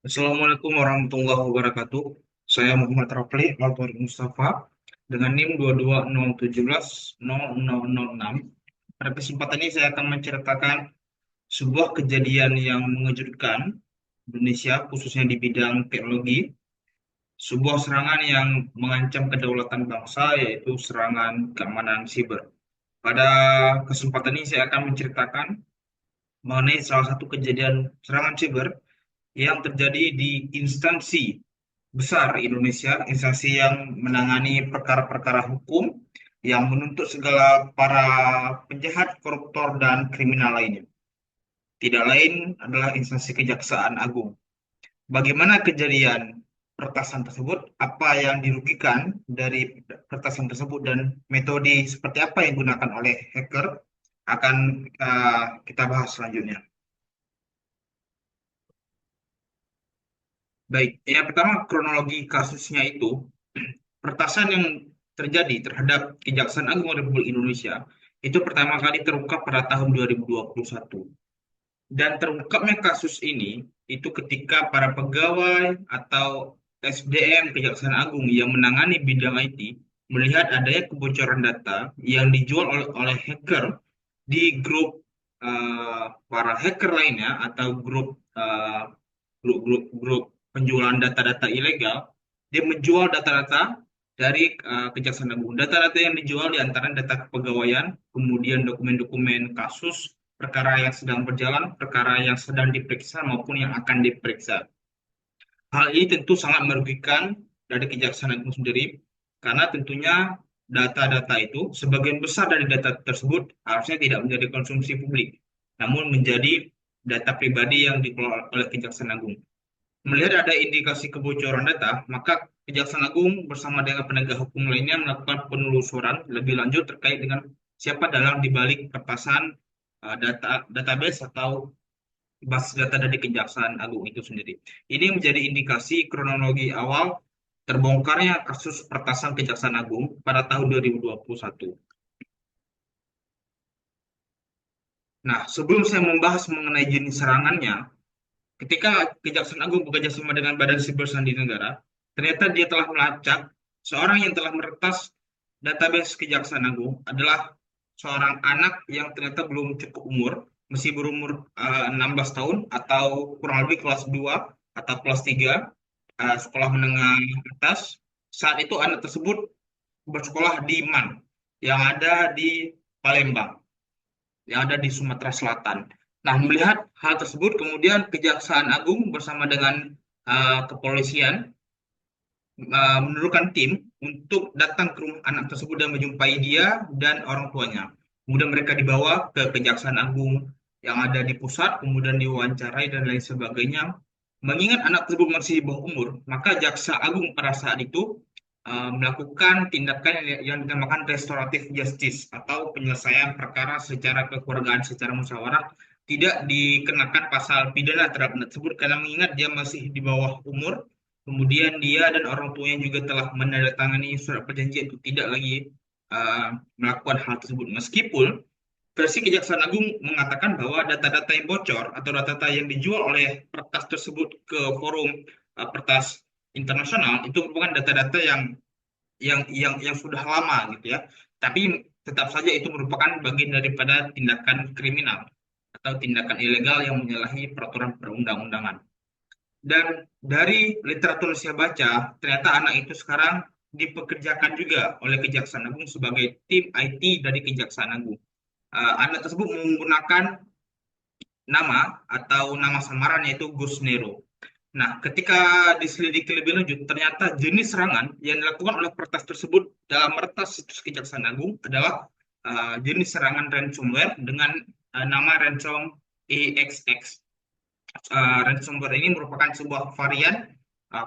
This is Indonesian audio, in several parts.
Assalamualaikum warahmatullahi wabarakatuh. Saya Muhammad Rafli Altor Mustafa dengan NIM 220170006. Pada kesempatan ini saya akan menceritakan sebuah kejadian yang mengejutkan Indonesia, khususnya di bidang teknologi, sebuah serangan yang mengancam kedaulatan bangsa, yaitu serangan keamanan siber. Pada kesempatan ini saya akan menceritakan mengenai salah satu kejadian serangan siber yang terjadi di instansi besar Indonesia, instansi yang menangani perkara-perkara hukum yang menuntut segala para penjahat, koruptor, dan kriminal lainnya. Tidak lain adalah instansi Kejaksaan Agung. Bagaimana kejadian peretasan tersebut? Apa yang dirugikan dari peretasan tersebut dan metode seperti apa yang digunakan oleh hacker akan kita bahas selanjutnya. Baik, yang pertama kronologi kasusnya itu peretasan yang terjadi terhadap Kejaksaan Agung Republik Indonesia itu pertama kali terungkap pada tahun 2021. Dan terungkapnya kasus ini itu ketika para pegawai atau SDM Kejaksaan Agung yang menangani bidang IT melihat adanya kebocoran data yang dijual oleh hacker di grup para hacker lainnya atau grup penjualan data-data ilegal. Dia menjual data-data dari Kejaksaan Agung. Data-data yang dijual di antara data kepegawaian, kemudian dokumen-dokumen kasus, perkara yang sedang berjalan, perkara yang sedang diperiksa maupun yang akan diperiksa. Hal ini tentu sangat merugikan dari Kejaksaan Agung sendiri, karena tentunya data-data itu, sebagian besar dari data tersebut harusnya tidak menjadi konsumsi publik, namun menjadi data pribadi yang dikelola oleh Kejaksaan Agung. Melihat ada indikasi kebocoran data, maka Kejaksaan Agung bersama dengan penegak hukum lainnya melakukan penelusuran lebih lanjut terkait dengan siapa dalam dibalik peretasan database atau basis data dari Kejaksaan Agung itu sendiri. Ini menjadi indikasi kronologi awal terbongkarnya kasus peretasan Kejaksaan Agung pada tahun 2021. Nah, sebelum saya membahas mengenai jenis serangannya, ketika Kejaksaan Agung bekerja sama dengan Badan Siber Sandi Negara, ternyata dia telah melacak seorang yang telah meretas database Kejaksaan Agung adalah seorang anak yang ternyata belum cukup umur, masih berumur 16 tahun atau kurang lebih kelas 2 atau kelas 3 sekolah menengah atas. Saat itu anak tersebut bersekolah di MAN yang ada di Palembang, yang ada di Sumatera Selatan. Nah, melihat hal tersebut, kemudian Kejaksaan Agung bersama dengan kepolisian menurunkan tim untuk datang ke rumah anak tersebut dan menjumpai dia dan orang tuanya. Kemudian mereka dibawa ke Kejaksaan Agung yang ada di pusat, kemudian diwawancarai dan lain sebagainya. Mengingat anak tersebut masih di bawah umur, maka Jaksa Agung pada saat itu melakukan tindakan yang dinamakan restoratif justice atau penyelesaian perkara secara kekeluargaan, secara musyawarah, tidak dikenakan pasal pidana terhadap anak tersebut karena mengingat dia masih di bawah umur. Kemudian dia dan orang tuanya juga telah menandatangani surat perjanjian untuk tidak lagi melakukan hal tersebut. Meskipun versi Kejaksaan Agung mengatakan bahwa data-data yang bocor atau data-data yang dijual oleh pertas tersebut ke forum pertas internasional itu merupakan data-data yang sudah lama gitu ya. Tapi tetap saja itu merupakan bagian daripada tindakan kriminal atau tindakan ilegal yang menyalahi peraturan perundang-undangan. Dan dari literatur yang saya baca, ternyata anak itu sekarang dipekerjakan juga oleh Kejaksaan Agung sebagai tim IT dari Kejaksaan Agung. Anak tersebut menggunakan nama atau nama samaran yaitu Gus Nero. Nah, ketika diselidiki lebih lanjut, ternyata jenis serangan yang dilakukan oleh peretas tersebut dalam meretas situs Kejaksaan Agung adalah jenis serangan ransomware dengan nama ransom EXX. Ransomware ini merupakan sebuah varian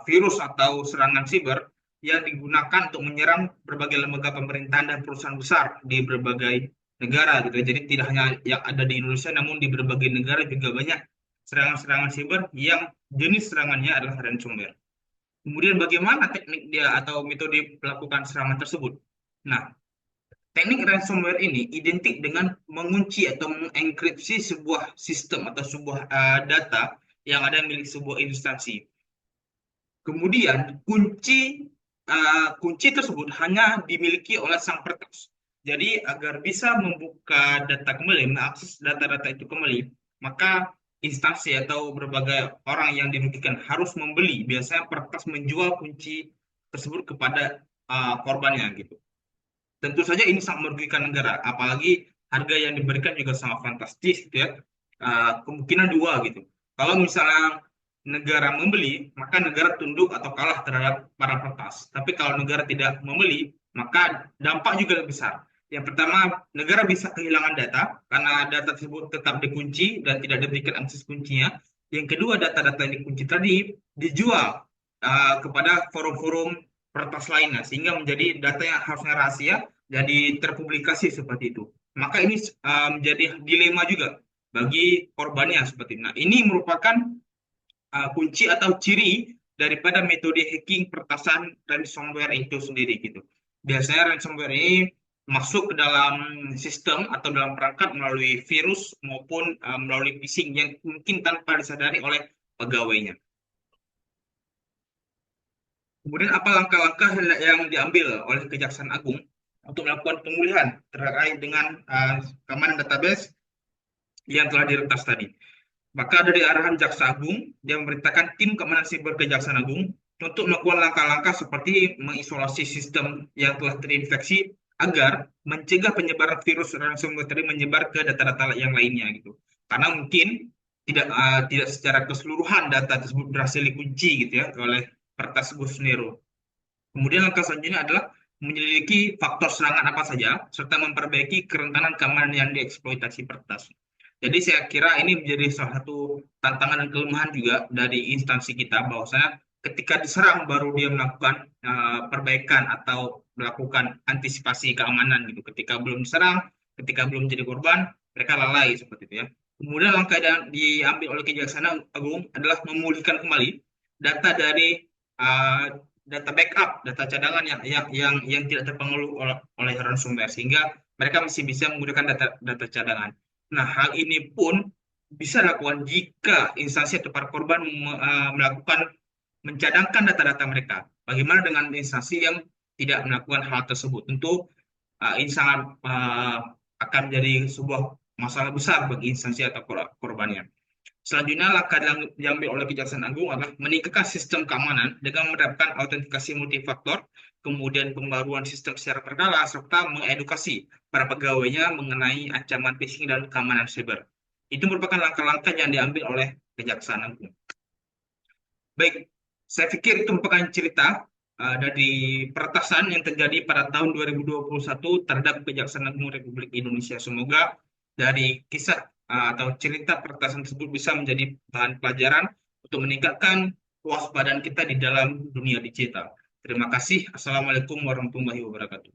virus atau serangan siber yang digunakan untuk menyerang berbagai lembaga pemerintahan dan perusahaan besar di berbagai negara gitu. Jadi tidak hanya yang ada di Indonesia, namun di berbagai negara juga banyak serangan-serangan siber yang jenis serangannya adalah ransomware. Kemudian bagaimana teknik dia atau metode melakukan serangan tersebut? Nah, teknik ransomware ini identik dengan mengunci atau mengenkripsi sebuah sistem atau sebuah data yang ada milik sebuah instansi. Kemudian kunci tersebut hanya dimiliki oleh sang peretas. Jadi agar bisa membuka data kembali, mengakses data-data itu kembali, maka instansi atau berbagai orang yang dirugikan harus membeli. Biasanya peretas menjual kunci tersebut kepada korbannya gitu. Tentu saja ini sangat merugikan negara, apalagi harga yang diberikan juga sangat fantastis, gitu ya. Kemungkinan dua gitu. Kalau misalnya negara membeli, maka negara tunduk atau kalah terhadap para peretas. Tapi kalau negara tidak membeli, maka dampak juga lebih besar. Yang pertama, negara bisa kehilangan data karena data tersebut tetap dikunci dan tidak diberikan akses kuncinya. Yang kedua, data-data yang dikunci tadi dijual kepada forum-forum peretas lainnya, sehingga menjadi data yang harusnya rahasia jadi terpublikasi seperti itu. Maka ini menjadi dilema juga bagi korbannya seperti itu. Nah, ini merupakan kunci atau ciri daripada metode hacking pertasan ransomware itu sendiri gitu. Biasanya ransomware ini masuk ke dalam sistem atau dalam perangkat melalui virus maupun melalui phishing yang mungkin tanpa disadari oleh pegawainya. Kemudian apa langkah-langkah yang diambil oleh Kejaksaan Agung untuk melakukan pemulihan terkait dengan keamanan database yang telah diretas tadi? Maka dari arahan Jaksa Agung, dia memerintahkan tim keamanan siber Kejaksaan Agung untuk melakukan langkah-langkah seperti mengisolasi sistem yang telah terinfeksi agar mencegah penyebaran virus ransomware tadi menyebar ke data-data yang lainnya gitu. Karena mungkin tidak secara keseluruhan data tersebut berhasil dikunci gitu ya oleh Pertas Gusnero. Kemudian langkah selanjutnya adalah menyelidiki faktor serangan apa saja, serta memperbaiki kerentanan keamanan yang dieksploitasi peretas. Jadi saya kira ini menjadi salah satu tantangan dan kelemahan juga dari instansi kita, bahwasanya ketika diserang baru dia melakukan perbaikan atau melakukan antisipasi keamanan gitu. Ketika belum diserang, ketika belum menjadi korban, mereka lalai seperti itu ya. Kemudian langkah yang diambil oleh Kejaksaan Agung adalah memulihkan kembali data dari uh, data backup, data cadangan yang tidak terpengaruh oleh ransomware sehingga mereka masih bisa menggunakan data cadangan. Nah, hal ini pun bisa dilakukan jika instansi atau para korban melakukan mencadangkan data-data mereka. Bagaimana dengan instansi yang tidak melakukan hal tersebut? Tentu ini sangat akan menjadi sebuah masalah besar bagi instansi atau korbannya. Selanjutnya, langkah yang diambil oleh Kejaksaan Agung adalah meningkatkan sistem keamanan dengan menerapkan autentikasi multifaktor, kemudian pembaruan sistem secara berkala, serta mengedukasi para pegawainya mengenai ancaman phishing dan keamanan siber. Itu merupakan langkah-langkah yang diambil oleh Kejaksaan Agung. Baik, saya pikir itu merupakan cerita dari peretasan yang terjadi pada tahun 2021 terhadap Kejaksaan Agung Republik Indonesia. Semoga dari kisah atau cerita peretasan tersebut bisa menjadi bahan pelajaran untuk meningkatkan kewaspadaan kita di dalam dunia digital. Terima kasih. Assalamualaikum warahmatullahi wabarakatuh.